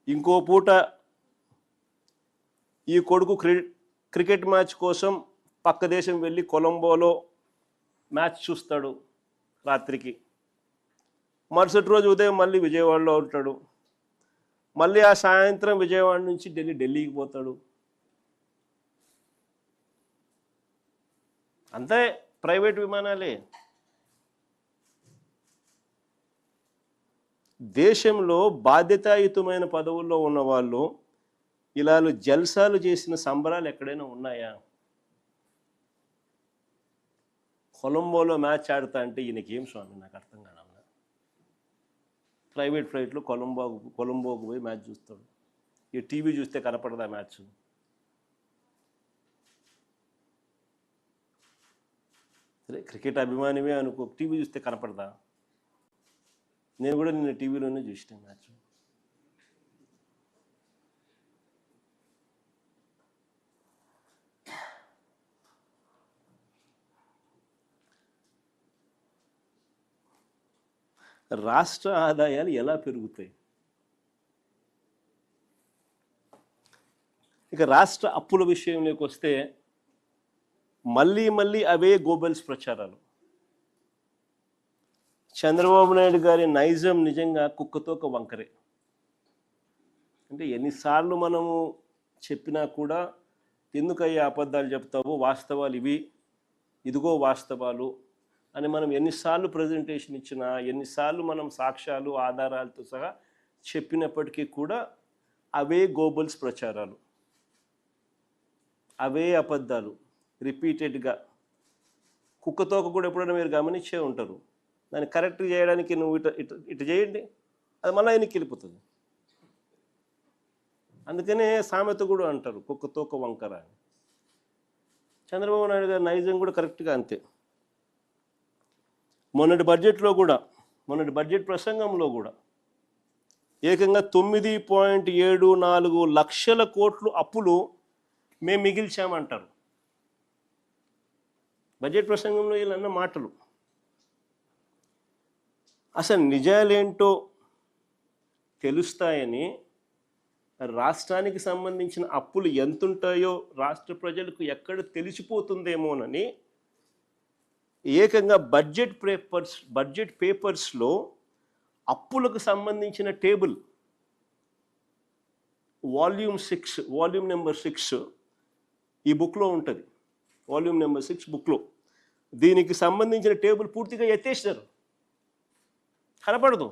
ఇంకో పూట ఈ కొడుకు క్రికెట్ మ్యాచ్ కోసం పక్క దేశం వెళ్ళి కొలంబోలో మ్యాచ్ చూస్తాడు రాత్రికి. మరుసటి రోజు ఉదయం మళ్ళీ విజయవాడలో ఉంటాడు. మళ్ళీ ఆ సాయంత్రం విజయవాడ నుంచి ఢిల్లీకి పోతాడు. అంతే, ప్రైవేట్ విమానాలే. దేశంలో బాధ్యతాయుతమైన పదవుల్లో ఉన్న వాళ్ళు ఇలా జల్సాలు చేసిన సంబరాలు ఎక్కడైనా ఉన్నాయా? కొలంబోలో మ్యాచ్ ఆడుతా అంటే ఈయనకేం స్వామి, నాకు అర్థం కాదు. ప్రైవేట్ ఫ్లైట్లో కొలంబోకు పోయి మ్యాచ్ చూస్తాడు. ఈ టీవీ చూస్తే కనపడదా మ్యాచ్? సరే, క్రికెట్ అభిమానివే అనుకో, టీవీ చూస్తే కనపడదా? నేను కూడా నిన్న టీవీలోనే చూసిన మ్యాచ్. రాష్ట్ర ఆదాయాలు ఎలా పెరుగుతాయి? ఇక రాష్ట్ర అప్పుల విషయంలోకి వస్తే మళ్ళీ అవే గోబెల్స్ ప్రచారాలు. చంద్రబాబు నాయుడు గారి నైజం నిజంగా కుక్కతోక వంకరే. అంటే ఎన్నిసార్లు మనము చెప్పినా కూడా ఎందుకయ్యా అబద్ధాలు చెప్తావు, వాస్తవాలు ఇవి, ఇదిగో వాస్తవాలు అని మనం ఎన్నిసార్లు ప్రజెంటేషన్ ఇచ్చినా, ఎన్నిసార్లు మనం సాక్ష్యాలు ఆధారాలతో సహా చెప్పినప్పటికీ కూడా అవే గోబెల్స్ ప్రచారాలు, అవే అబద్ధాలు రిపీటెడ్గా. కుక్కతోక కూడా ఎప్పుడైనా మీరు గమనించే ఉంటారు. దాన్ని కరెక్ట్ చేయడానికి నువ్వు ఇటు చేయండి, అది మళ్ళీ ఆయనకి వెళ్ళిపోతుంది. అందుకనే సామెత కూడా అంటారు కుక్కతోక వంకర అని. చంద్రబాబు నాయుడు గారి నైజం కూడా కరెక్ట్గా అంతే. మొన్నటి బడ్జెట్ ప్రసంగంలో కూడా ఏకంగా 9.74 లక్షల కోట్లు అప్పులు మేము మిగిల్చామంటారు. బడ్జెట్ ప్రసంగంలో వీళ్ళన్న మాటలు అసలు నిజాలేంటో తెలుస్తాయని, రాష్ట్రానికి సంబంధించిన అప్పులు ఎంతుంటాయో రాష్ట్ర ప్రజలకు ఎక్కడ తెలిసిపోతుందేమోనని ఏకంగా బడ్జెట్ పేపర్స్లో అప్పులకు సంబంధించిన టేబుల్ వాల్యూమ్ నెంబర్ 6 ఈ బుక్లో ఉంటుంది. వాల్యూమ్ నెంబర్ 6 బుక్లో దీనికి సంబంధించిన టేబుల్ పూర్తిగా ఎత్తేసారు, కనపడదు.